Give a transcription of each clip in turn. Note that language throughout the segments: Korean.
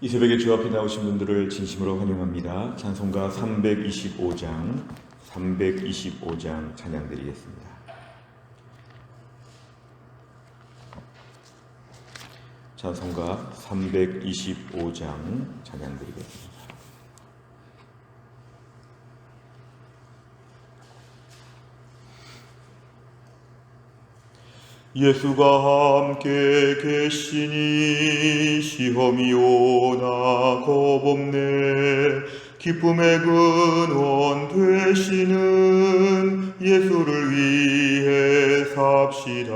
이 새벽에 주 앞에 나오신 분들을 진심으로 환영합니다. 찬송가 325장 찬양드리겠습니다. 찬송가 325장 찬양드리겠습니다. 예수가 함께 계시니 시험이 오나 겁없네. 기쁨의 근원 되시는 예수를 위해 삽시다.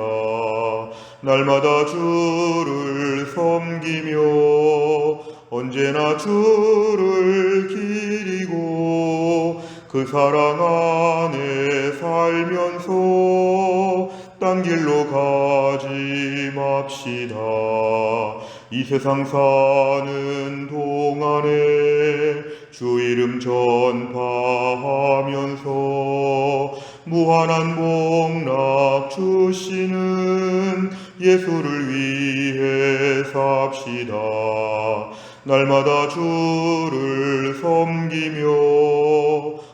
날마다 주를 섬기며 언제나 주를 기리고 그 사랑 안에 살면서 딴 길로 가지 맙시다. 이 세상 사는 동안에 주 이름 전파하면서 무한한 복락 주시는 예수를 위해 삽시다. 날마다 주를 섬기며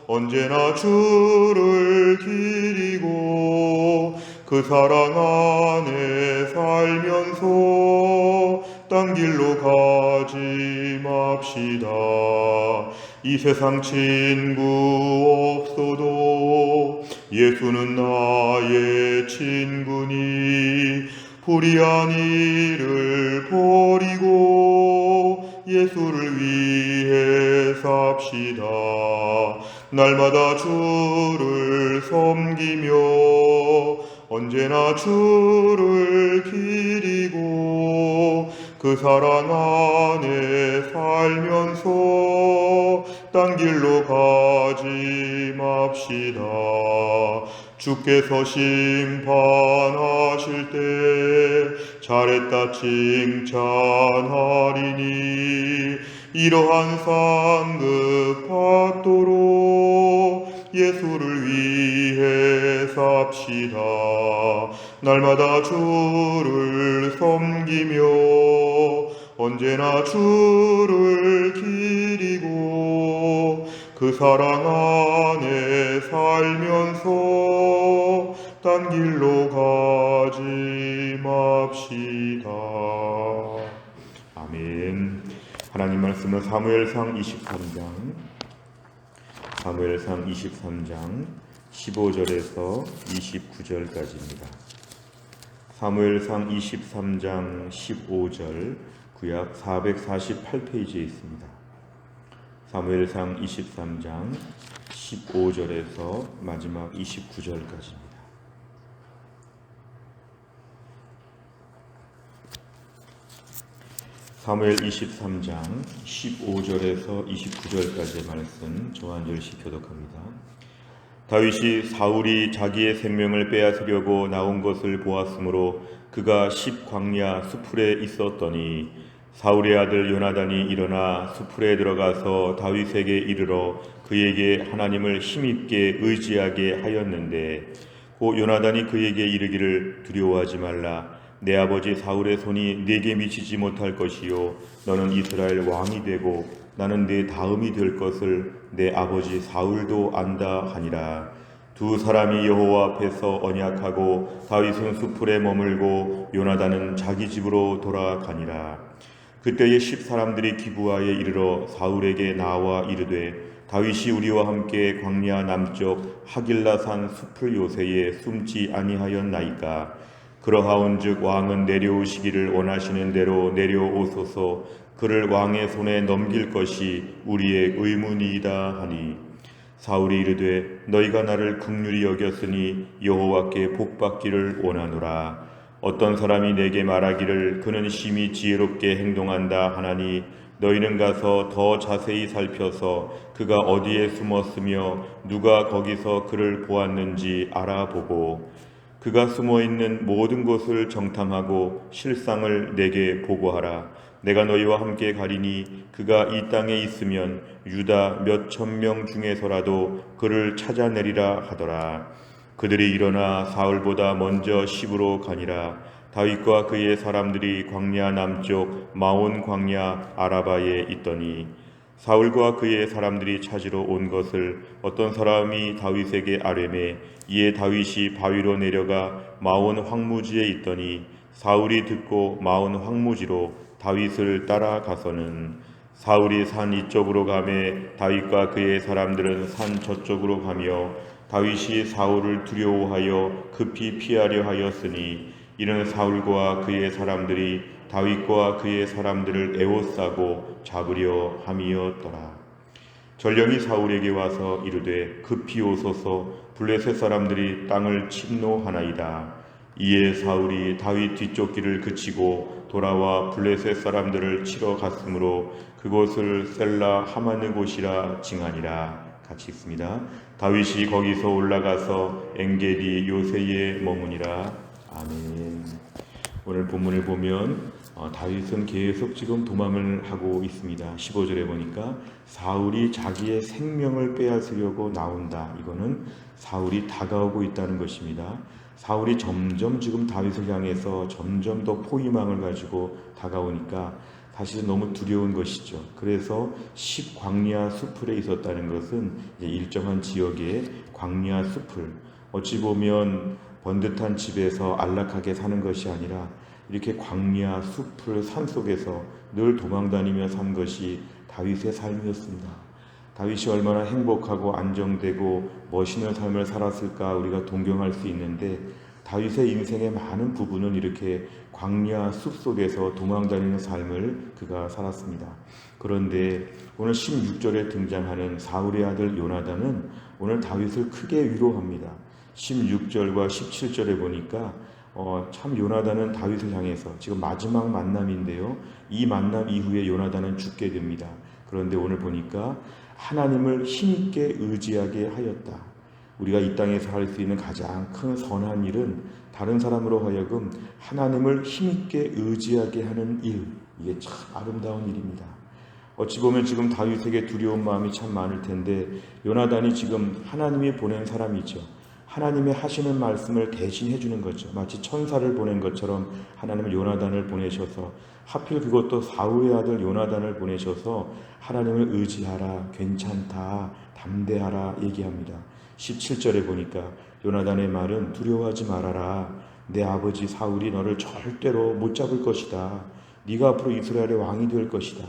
언제나 주를 기리고 그 사랑 안에 살면서 딴 길로 가지 맙시다. 이 세상 친구 없어도 예수는 나의 친구니 불의한 일을 버리고 예수를 위해 삽시다. 날마다 주를 섬기며 언제나 주를 기리고 그 사랑 안에 살면서 딴 길로 가지 맙시다. 주께서 심판하실 때 잘했다 칭찬하리니 이러한 상급 받도록 예수를 위해 삽시다. 날마다 주를 섬기며 언제나 주를 기리고 그 사랑 안에 살면서 딴 길로 가지 맙시다. 아멘. 하나님 말씀은 사무엘상 23장 15절에서 29절까지입니다. 사무엘상 23장 15절 구약 448페이지에 있습니다. 사무엘상 23장 15절에서 마지막 29절까지입니다. 사무엘 23장 15절에서 29절까지의 말씀 저 한 절씩 교독합니다. 다윗이 사울이 자기의 생명을 빼앗으려고 나온 것을 보았으므로 그가 십광야 수풀에 있었더니 사울의 아들 요나단이 일어나 수풀에 들어가서 다윗에게 이르러 그에게 하나님을 힘있게 의지하게 하였는데 곧 요나단이 그에게 이르기를 두려워하지 말라. 내 아버지 사울의 손이 네게 미치지 못할 것이요 너는 이스라엘 왕이 되고 나는 네 다음이 될 것을 내 아버지 사울도 안다 하니라. 두 사람이 여호와 앞에서 언약하고 다윗은 수풀에 머물고 요나단은 자기 집으로 돌아가니라. 그때에 10사람들이 기브아에 이르러 사울에게 나와 이르되 다윗이 우리와 함께 광야 남쪽 하길라산 수풀 요새에 숨지 아니하였나이까. 그러하온즉 왕은 내려오시기를 원하시는 대로 내려오소서. 그를 왕의 손에 넘길 것이 우리의 의문이다 하니 사울이 이르되 너희가 나를 긍휼히 여겼으니 여호와께 복받기를 원하노라. 어떤 사람이 내게 말하기를 그는 심히 지혜롭게 행동한다 하나니 너희는 가서 더 자세히 살펴서 그가 어디에 숨었으며 누가 거기서 그를 보았는지 알아보고 그가 숨어있는 모든 곳을 정탐하고 실상을 내게 보고하라. 내가 너희와 함께 가리니 그가 이 땅에 있으면 유다 몇 천 명 중에서라도 그를 찾아내리라 하더라. 그들이 일어나 사울보다 먼저 시브로 가니라. 다윗과 그의 사람들이 광야 남쪽 마온 광야 아라바에 있더니 사울과 그의 사람들이 찾으러 온 것을 어떤 사람이 다윗에게 아뢰매 이에 다윗이 바위로 내려가 마온 황무지에 있더니 사울이 듣고 마온 황무지로 다윗을 따라가서는 사울이 산 이쪽으로 가매 다윗과 그의 사람들은 산 저쪽으로 가며 다윗이 사울을 두려워하여 급히 피하려 하였으니 이는 사울과 그의 사람들이 다윗과 그의 사람들을 에워싸고 잡으려 함이었더라. 전령이 사울에게 와서 이르되 급히 오소서 블레셋 사람들이 땅을 침노하나이다. 이에 사울이 다윗 뒤쪽 길을 그치고 돌아와 블레셋 사람들을 치러 갔으므로 그곳을 셀라 하마느 곳이라 칭하니라. 같이 읽습니다. 다윗이 거기서 올라가서 엔게디 요새에 머무니라. 아멘. 오늘 본문을 보면 다윗은 계속 지금 도망을 하고 있습니다. 15절에 보니까 사울이 자기의 생명을 빼앗으려고 나온다. 이거는 사울이 다가오고 있다는 것입니다. 사울이 점점 지금 다윗을 향해서 점점 더 포위망을 가지고 다가오니까 사실은 너무 두려운 것이죠. 그래서 10광야 숲을에 있었다는 것은 이제 일정한 지역의 광야 숲을, 어찌 보면 번듯한 집에서 안락하게 사는 것이 아니라 이렇게 광야 숲을 산속에서 늘 도망다니며 산 것이 다윗의 삶이었습니다. 다윗이 얼마나 행복하고 안정되고 멋있는 삶을 살았을까 우리가 동경할 수 있는데, 다윗의 인생의 많은 부분은 이렇게 광야 숲속에서 도망다니는 삶을 그가 살았습니다. 그런데 오늘 16절에 등장하는 사울의 아들 요나단은 오늘 다윗을 크게 위로합니다. 16절과 17절에 보니까 참 요나단은 다윗을 향해서 지금 마지막 만남인데요, 이 만남 이후에 요나단은 죽게 됩니다. 그런데 오늘 보니까 하나님을 힘있게 의지하게 하였다. 우리가 이 땅에서 할 수 있는 가장 큰 선한 일은 다른 사람으로 하여금 하나님을 힘있게 의지하게 하는 일, 이게 참 아름다운 일입니다. 어찌 보면 지금 다윗에게 두려운 마음이 참 많을 텐데 요나단이 지금 하나님이 보낸 사람이죠. 하나님의 하시는 말씀을 대신해 주는 거죠. 마치 천사를 보낸 것처럼 하나님은 요나단을 보내셔서, 하필 그것도 사울의 아들 요나단을 보내셔서 하나님을 의지하라, 괜찮다, 담대하라 얘기합니다. 17절에 보니까 요나단의 말은 두려워하지 말아라. 내 아버지 사울이 너를 절대로 못 잡을 것이다. 네가 앞으로 이스라엘의 왕이 될 것이다.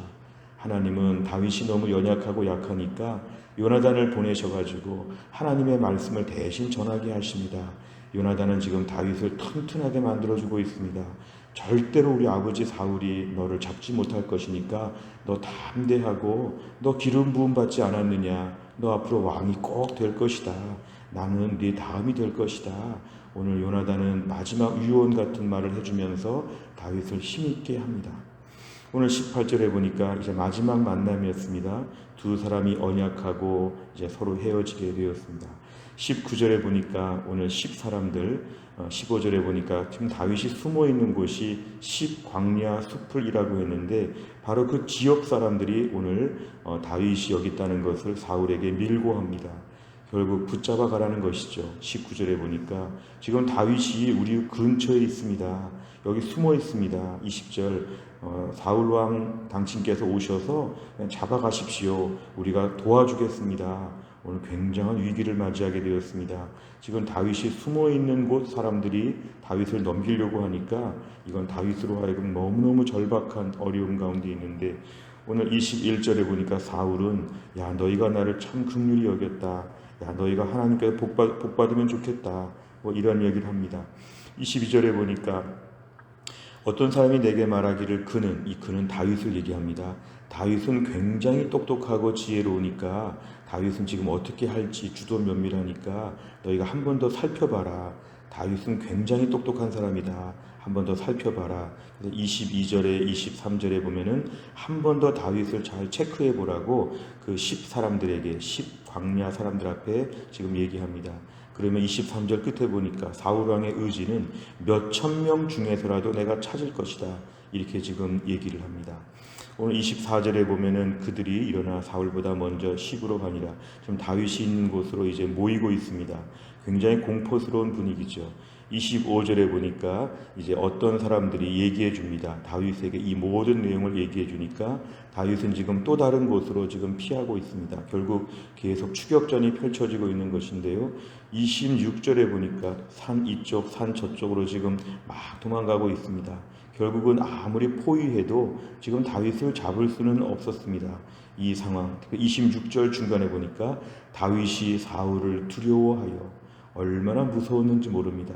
하나님은 다윗이 너무 연약하고 약하니까 요나단을 보내셔가지고 하나님의 말씀을 대신 전하게 하십니다. 요나단은 지금 다윗을 튼튼하게 만들어주고 있습니다. 절대로 우리 아버지 사울이 너를 잡지 못할 것이니까 너 담대하고, 너 기름 부음 받지 않았느냐, 너 앞으로 왕이 꼭 될 것이다. 나는 네 다음이 될 것이다. 오늘 요나단은 마지막 유언 같은 말을 해주면서 다윗을 힘있게 합니다. 오늘 18절에 보니까 이제 마지막 만남이었습니다. 두 사람이 언약하고 이제 서로 헤어지게 되었습니다. 19절에 보니까 오늘 10사람들, 15절에 보니까 지금 다윗이 숨어 있는 곳이 10광야 숲을이라고 했는데 바로 그 지역 사람들이 오늘 다윗이 여기 있다는 것을 사울에게 밀고 합니다. 결국 붙잡아 가라는 것이죠. 19절에 보니까 지금 다윗이 우리 근처에 있습니다. 여기 숨어 있습니다. 20절 사울왕 당신께서 오셔서 잡아가십시오. 우리가 도와주겠습니다. 오늘 굉장한 위기를 맞이하게 되었습니다. 지금 다윗이 숨어있는 곳 사람들이 다윗을 넘기려고 하니까 이건 다윗으로 하여금 너무너무 절박한 어려움 가운데 있는데, 오늘 21절에 보니까 사울은 야 너희가 나를 참 긍휼히 여겼다. 야 너희가 하나님께서 복 받으면 좋겠다. 뭐 이런 얘기를 합니다. 22절에 보니까 어떤 사람이 내게 말하기를 그는 다윗을 얘기합니다. 다윗은 굉장히 똑똑하고 지혜로우니까 다윗은 지금 어떻게 할지 주도 면밀하니까 너희가 한 번 더 살펴봐라. 다윗은 굉장히 똑똑한 사람이다. 한 번 더 살펴봐라. 22절에 23절에 보면은 한 번 더 다윗을 잘 체크해 보라고 그 10사람들에게 10광야 사람들 앞에 지금 얘기합니다. 그러면 23절 끝에 보니까 사울왕의 의지는 몇천 명 중에서라도 내가 찾을 것이다. 이렇게 지금 얘기를 합니다. 오늘 24절에 보면은 그들이 일어나 사울보다 먼저 시브로 가니라. 지금 다윗이 있는 곳으로 이제 모이고 있습니다. 굉장히 공포스러운 분위기죠. 25절에 보니까 이제 어떤 사람들이 얘기해 줍니다. 다윗에게 이 모든 내용을 얘기해 주니까 다윗은 지금 또 다른 곳으로 지금 피하고 있습니다. 결국 계속 추격전이 펼쳐지고 있는 것인데요. 26절에 보니까 산 이쪽 산 저쪽으로 지금 막 도망가고 있습니다. 결국은 아무리 포위해도 지금 다윗을 잡을 수는 없었습니다. 이 상황, 26절 중간에 보니까 다윗이 사울을 두려워하여 얼마나 무서웠는지 모릅니다.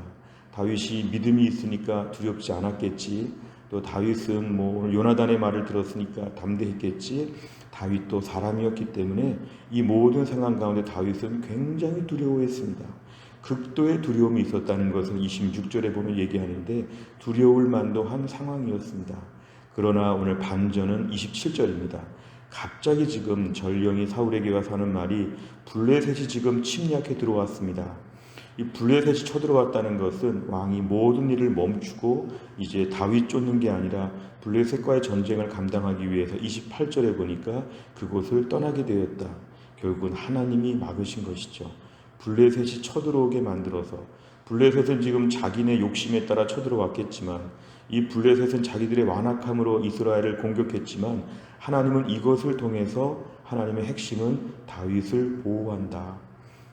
다윗이 믿음이 있으니까 두렵지 않았겠지. 또 다윗은 오늘 요나단의 말을 들었으니까 담대했겠지. 다윗도 사람이었기 때문에 이 모든 상황 가운데 다윗은 굉장히 두려워했습니다. 극도의 두려움이 있었다는 것을 26절에 보면 얘기하는데 두려울 만도 한 상황이었습니다. 그러나 오늘 반전은 27절입니다. 갑자기 지금 전령이 사울에게 와서 하는 말이 블레셋이 지금 침략해 들어왔습니다. 이 블레셋이 쳐들어왔다는 것은 왕이 모든 일을 멈추고 이제 다윗 쫓는 게 아니라 블레셋과의 전쟁을 감당하기 위해서 28절에 보니까 그곳을 떠나게 되었다. 결국은 하나님이 막으신 것이죠. 블레셋이 쳐들어오게 만들어서 블레셋은 지금 자기네 욕심에 따라 쳐들어왔겠지만 이 블레셋은 자기들의 완악함으로 이스라엘을 공격했지만 하나님은 이것을 통해서 하나님의 핵심은 다윗을 보호한다.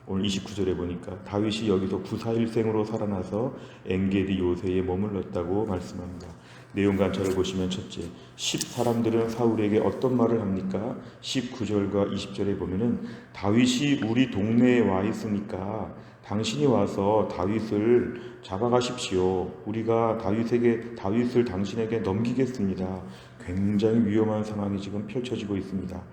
오늘 29절에 보니까 다윗이 여기서 구사일생으로 살아나서 엔게디 요새에 머물렀다고 말씀합니다. 내용 관찰을 보시면 첫째, 10사람들은 사울에게 어떤 말을 합니까? 19절과 20절에 보면은 다윗이 우리 동네에 와 있으니까 당신이 와서 다윗을 잡아가십시오. 우리가 다윗을 당신에게 넘기겠습니다. 굉장히 위험한 상황이 지금 펼쳐지고 있습니다.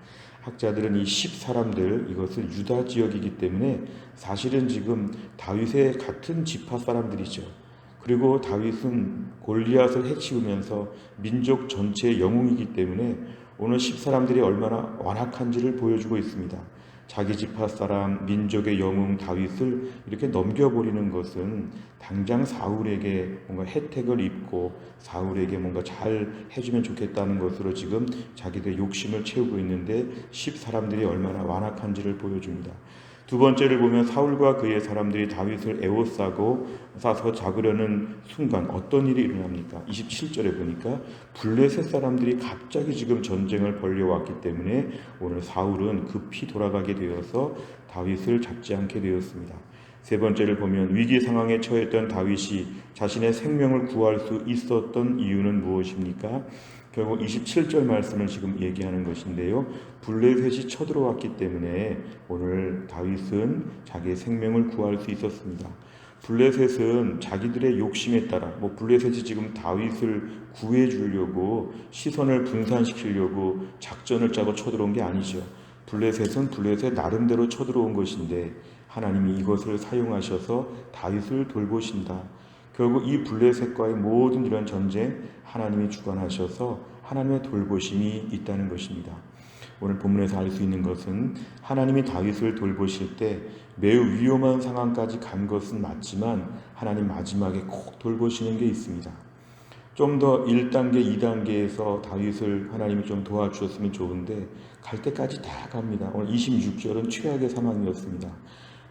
학자들은 이 10사람들, 이것은 유다 지역이기 때문에 사실은 지금 다윗의 같은 지파 사람들이죠. 그리고 다윗은 골리앗을 해치우면서 민족 전체의 영웅이기 때문에 오늘 10사람들이 얼마나 완악한지를 보여주고 있습니다. 자기 지파 사람, 민족의 영웅 다윗을 이렇게 넘겨버리는 것은 당장 사울에게 뭔가 혜택을 입고 사울에게 뭔가 잘 해주면 좋겠다는 것으로 지금 자기들 욕심을 채우고 있는데 10사람들이 얼마나 완악한지를 보여줍니다. 두 번째를 보면 사울과 그의 사람들이 다윗을 싸서 잡으려는 순간 어떤 일이 일어납니까? 27절에 보니까 블레셋 사람들이 갑자기 지금 전쟁을 벌여왔기 때문에 오늘 사울은 급히 돌아가게 되어서 다윗을 잡지 않게 되었습니다. 세 번째를 보면 위기 상황에 처했던 다윗이 자신의 생명을 구할 수 있었던 이유는 무엇입니까? 결국 27절 말씀을 지금 얘기하는 것인데요. 블레셋이 쳐들어왔기 때문에 오늘 다윗은 자기의 생명을 구할 수 있었습니다. 블레셋은 자기들의 욕심에 따라 블레셋이 지금 다윗을 구해주려고 시선을 분산시키려고 작전을 짜고 쳐들어온 게 아니죠. 블레셋은 블레셋 나름대로 쳐들어온 것인데 하나님이 이것을 사용하셔서 다윗을 돌보신다. 결국 이 블레셋과의 모든 이런 전쟁 하나님이 주관하셔서 하나님의 돌보심이 있다는 것입니다. 오늘 본문에서 알 수 있는 것은 하나님이 다윗을 돌보실 때 매우 위험한 상황까지 간 것은 맞지만 하나님 마지막에 꼭 돌보시는 게 있습니다. 좀 더 1단계, 2단계에서 다윗을 하나님이 좀 도와주셨으면 좋은데 갈 때까지 다 갑니다. 오늘 26절은 최악의 상황이었습니다.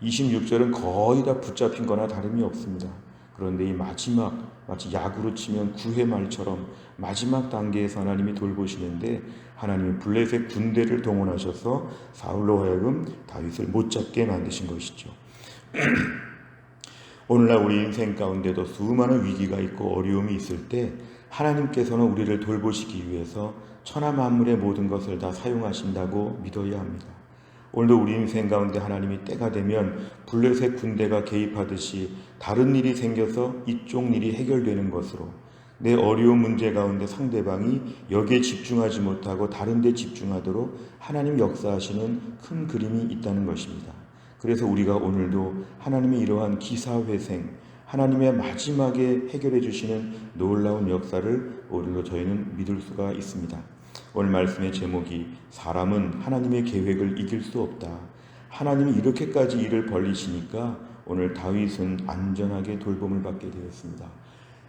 26절은 거의 다 붙잡힌 거나 다름이 없습니다. 그런데 이 마지막, 마치 야구로 치면 9회 말처럼 마지막 단계에서 하나님이 돌보시는데 하나님이 블레셋 군대를 동원하셔서 사울로 하여금 다윗을 못 잡게 만드신 것이죠. 오늘날 우리 인생 가운데도 수많은 위기가 있고 어려움이 있을 때 하나님께서는 우리를 돌보시기 위해서 천하 만물의 모든 것을 다 사용하신다고 믿어야 합니다. 오늘도 우리 인생 가운데 하나님이 때가 되면 블레셋 군대가 개입하듯이 다른 일이 생겨서 이쪽 일이 해결되는 것으로 내 어려운 문제 가운데 상대방이 여기에 집중하지 못하고 다른 데 집중하도록 하나님 역사하시는 큰 그림이 있다는 것입니다. 그래서 우리가 오늘도 하나님의 이러한 기사회생, 하나님의 마지막에 해결해 주시는 놀라운 역사를 오늘도 저희는 믿을 수가 있습니다. 오늘 말씀의 제목이 사람은 하나님의 계획을 이길 수 없다. 하나님이 이렇게까지 일을 벌리시니까 오늘 다윗은 안전하게 돌봄을 받게 되었습니다.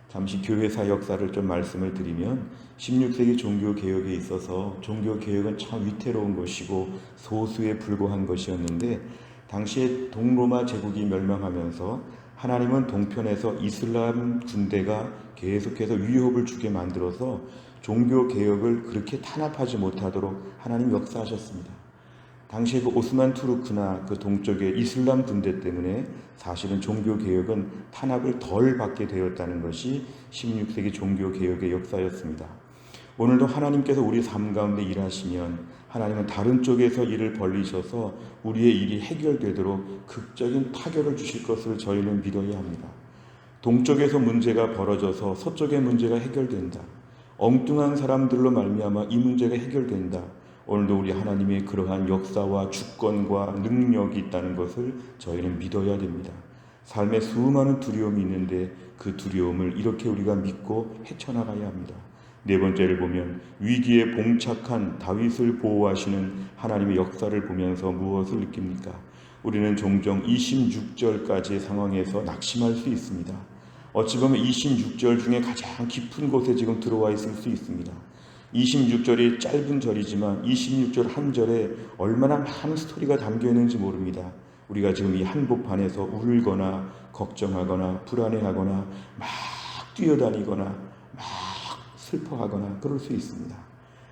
잠시 교회사 역사를 좀 말씀을 드리면 16세기 종교개혁에 있어서 종교개혁은 참 위태로운 것이고 소수에 불과한 것이었는데 당시에 동로마 제국이 멸망하면서 하나님은 동편에서 이슬람 군대가 계속해서 위협을 주게 만들어서 종교 개혁을 그렇게 탄압하지 못하도록 하나님 역사하셨습니다. 당시에 그 오스만 투르크나 그 동쪽의 이슬람 군대 때문에 사실은 종교 개혁은 탄압을 덜 받게 되었다는 것이 16세기 종교 개혁의 역사였습니다. 오늘도 하나님께서 우리 삶 가운데 일하시면 하나님은 다른 쪽에서 일을 벌리셔서 우리의 일이 해결되도록 극적인 타결을 주실 것을 저희는 믿어야 합니다. 동쪽에서 문제가 벌어져서 서쪽의 문제가 해결된다. 엉뚱한 사람들로 말미암아 이 문제가 해결된다. 오늘도 우리 하나님의 그러한 역사와 주권과 능력이 있다는 것을 저희는 믿어야 됩니다. 삶에 수많은 두려움이 있는데 그 두려움을 이렇게 우리가 믿고 헤쳐나가야 합니다. 네 번째를 보면 위기에 봉착한 다윗을 보호하시는 하나님의 역사를 보면서 무엇을 느낍니까? 우리는 종종 26절까지의 상황에서 낙심할 수 있습니다. 어찌 보면 26절 중에 가장 깊은 곳에 지금 들어와 있을 수 있습니다. 26절이 짧은 절이지만 26절 한 절에 얼마나 많은 스토리가 담겨 있는지 모릅니다. 우리가 지금 이 한복판에서 울거나 걱정하거나 불안해하거나 막 뛰어다니거나 막 슬퍼하거나 그럴 수 있습니다.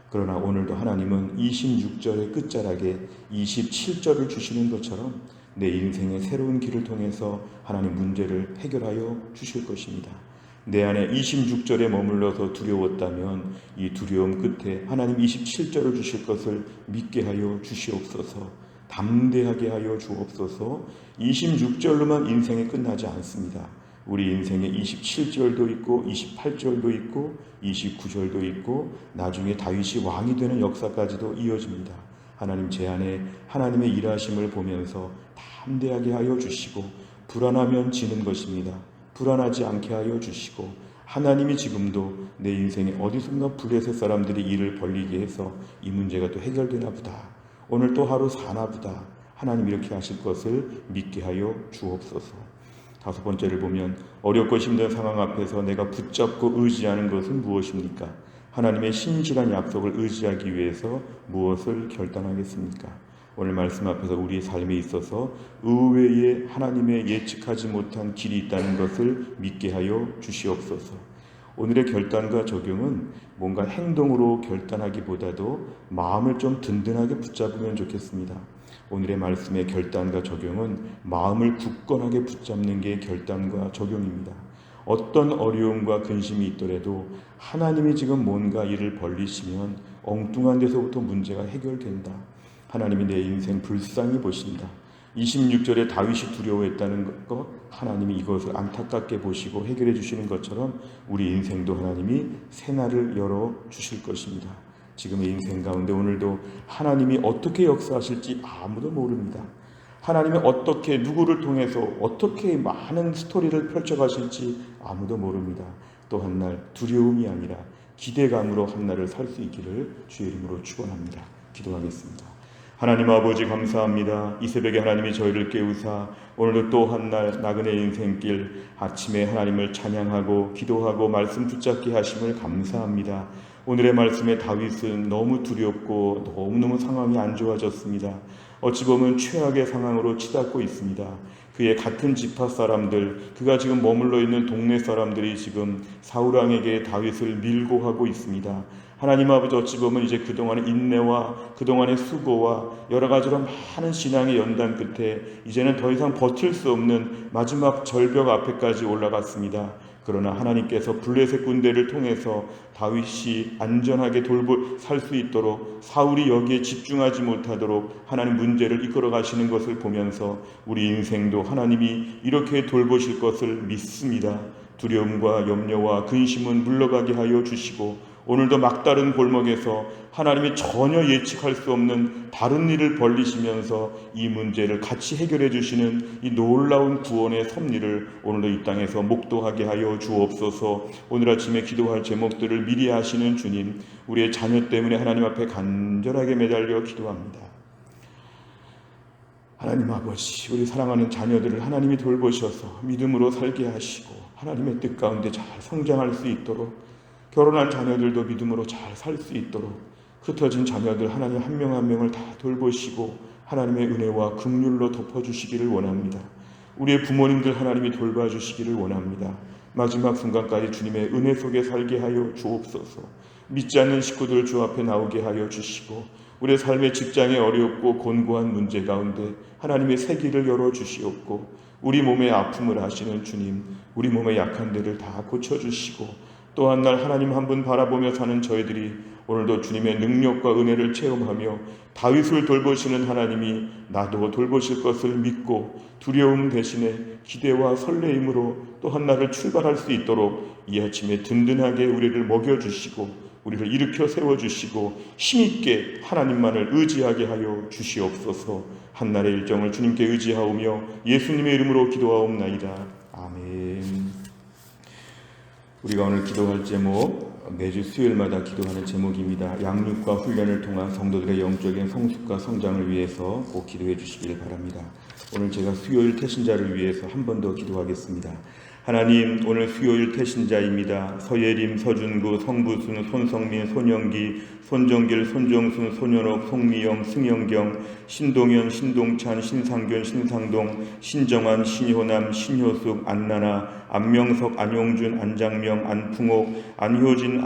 그러나 오늘도 하나님은 26절의 끝자락에 27절을 주시는 것처럼 내 인생의 새로운 길을 통해서 하나님 문제를 해결하여 주실 것입니다. 내 안에 26절에 머물러서 두려웠다면 이 두려움 끝에 하나님 27절을 주실 것을 믿게 하여 주시옵소서. 담대하게 하여 주옵소서. 26절로만 인생이 끝나지 않습니다. 우리 인생에 27절도 있고 28절도 있고 29절도 있고 나중에 다윗이 왕이 되는 역사까지도 이어집니다. 하나님 제 안에 하나님의 일하심을 보면서 담대하게 하여 주시고 불안하면 지는 것입니다. 불안하지 않게 하여 주시고 하나님이 지금도 내 인생에 어디선가 블레셋 사람들이 일을 벌리게 해서 이 문제가 또 해결되나 보다. 오늘 또 하루 사나 보다. 하나님 이렇게 하실 것을 믿게 하여 주옵소서. 다섯 번째를 보면 어렵고 힘든 상황 앞에서 내가 붙잡고 의지하는 것은 무엇입니까? 하나님의 신실한 약속을 의지하기 위해서 무엇을 결단하겠습니까? 오늘 말씀 앞에서 우리 삶에 있어서 의외에 하나님의 예측하지 못한 길이 있다는 것을 믿게 하여 주시옵소서. 오늘의 결단과 적용은 뭔가 행동으로 결단하기보다도 마음을 좀 든든하게 붙잡으면 좋겠습니다. 오늘의 말씀의 결단과 적용은 마음을 굳건하게 붙잡는 게 결단과 적용입니다. 어떤 어려움과 근심이 있더라도 하나님이 지금 뭔가 일을 벌리시면 엉뚱한 데서부터 문제가 해결된다. 하나님이 내 인생 불쌍히 보신다. 26절에 다윗이 두려워했다는 것, 하나님이 이것을 안타깝게 보시고 해결해 주시는 것처럼 우리 인생도 하나님이 새날을 열어 주실 것입니다. 지금의 인생 가운데 오늘도 하나님이 어떻게 역사하실지 아무도 모릅니다. 하나님이 어떻게 누구를 통해서 어떻게 많은 스토리를 펼쳐가실지 아무도 모릅니다. 또 한 날 두려움이 아니라 기대감으로 한 날을 살 수 있기를 주의 이름으로 축원합니다. 기도하겠습니다. 하나님 아버지 감사합니다. 이 새벽에 하나님이 저희를 깨우사 오늘도 또 한 날 나그네 인생길 아침에 하나님을 찬양하고 기도하고 말씀 붙잡게 하심을 감사합니다. 오늘의 말씀에 다윗은 너무 두렵고 너무너무 상황이 안 좋아졌습니다. 어찌 보면 최악의 상황으로 치닫고 있습니다. 그의 같은 지파 사람들, 그가 지금 머물러 있는 동네 사람들이 지금 사울왕에게 다윗을 밀고 하고 있습니다. 하나님 아버지 어찌 보면 이제 그동안의 인내와 그동안의 수고와 여러 가지로 많은 신앙의 연단 끝에 이제는 더 이상 버틸 수 없는 마지막 절벽 앞에까지 올라갔습니다. 그러나 하나님께서 블레셋 군대를 통해서 다윗이 안전하게 살 수 있도록 사울이 여기에 집중하지 못하도록 하나님 문제를 이끌어 가시는 것을 보면서 우리 인생도 하나님이 이렇게 돌보실 것을 믿습니다. 두려움과 염려와 근심은 물러가게 하여 주시고 오늘도 막다른 골목에서 하나님이 전혀 예측할 수 없는 다른 일을 벌리시면서 이 문제를 같이 해결해 주시는 이 놀라운 구원의 섭리를 오늘도 이 땅에서 목도하게 하여 주옵소서. 오늘 아침에 기도할 제목들을 미리 하시는 주님, 우리의 자녀 때문에 하나님 앞에 간절하게 매달려 기도합니다. 하나님 아버지, 우리 사랑하는 자녀들을 하나님이 돌보셔서 믿음으로 살게 하시고 하나님의 뜻 가운데 잘 성장할 수 있도록, 결혼한 자녀들도 믿음으로 잘 살 수 있도록, 흩어진 자녀들 하나님 한 명 한 명을 다 돌보시고 하나님의 은혜와 긍휼로 덮어주시기를 원합니다. 우리의 부모님들 하나님이 돌봐주시기를 원합니다. 마지막 순간까지 주님의 은혜 속에 살게 하여 주옵소서. 믿지 않는 식구들 주 앞에 나오게 하여 주시고, 우리의 삶의 직장에 어렵고 곤고한 문제 가운데 하나님의 새 길을 열어주시옵고, 우리 몸의 아픔을 아시는 주님, 우리 몸의 약한 데를 다 고쳐주시고, 또한 날 하나님 한 분 바라보며 사는 저희들이 오늘도 주님의 능력과 은혜를 체험하며 다윗을 돌보시는 하나님이 나도 돌보실 것을 믿고 두려움 대신에 기대와 설레임으로 또 한 날을 출발할 수 있도록 이 아침에 든든하게 우리를 먹여주시고 우리를 일으켜 세워주시고 힘있게 하나님만을 의지하게 하여 주시옵소서. 한날의 일정을 주님께 의지하오며 예수님의 이름으로 기도하옵나이다. 아멘. 우리가 오늘 기도할 제목, 매주 수요일마다 기도하는 제목입니다. 양육과 훈련을 통한 성도들의 영적인 성숙과 성장을 위해서 꼭 기도해 주시길 바랍니다. 오늘 제가 수요일 태신자를 위해서 한 번 더 기도하겠습니다. 하나님, 오늘 수요일 태신자입니다. 서예림, 서준구, 성부순, 손성민, 손영기, 손정길, 손정순, 손현옥, 송미영, 승영경, 신동현, 신동찬, 신상균, 신상동, 신정환, 신효남, 신효숙, 안나나, 안명석, 안용준, 안장명, 안풍옥, 안효진,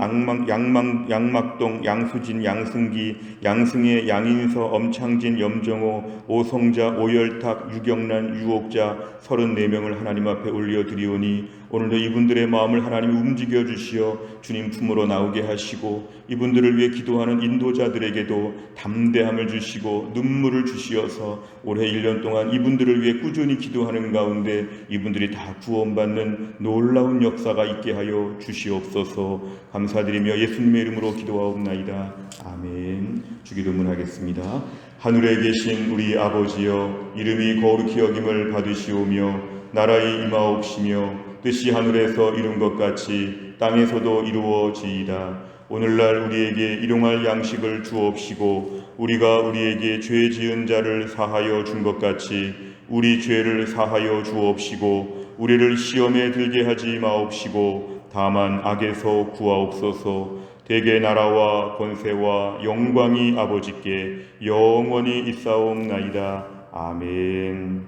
양막동, 양수진, 양승기, 양승혜, 양인서, 엄창진, 염정호, 오성자, 오열탁, 유경란, 유옥자 34명을 하나님 앞에 올려드리오니 오늘도 이분들의 마음을 하나님 움직여 주시어 주님 품으로 나오게 하시고, 이분들을 위해 기도하는 인도자들에게도 담대함을 주시고 눈물을 주시어서 올해 1년 동안 이분들을 위해 꾸준히 기도하는 가운데 이분들이 다 구원받는 놀라운 역사가 있게 하여 주시옵소서. 감사드리며 예수님의 이름으로 기도하옵나이다. 아멘. 주기도문 하겠습니다. 하늘에 계신 우리 아버지여, 이름이 거룩히 여김을 받으시오며 나라의 임하옵시며 뜻이 하늘에서 이룬 것 같이 땅에서도 이루어지이다. 오늘날 우리에게 일용할 양식을 주옵시고 우리가 우리에게 죄 지은 자를 사하여 준 것 같이 우리 죄를 사하여 주옵시고 우리를 시험에 들게 하지 마옵시고 다만 악에서 구하옵소서. 대개 나라와 권세와 영광이 아버지께 영원히 있사옵나이다. 아멘.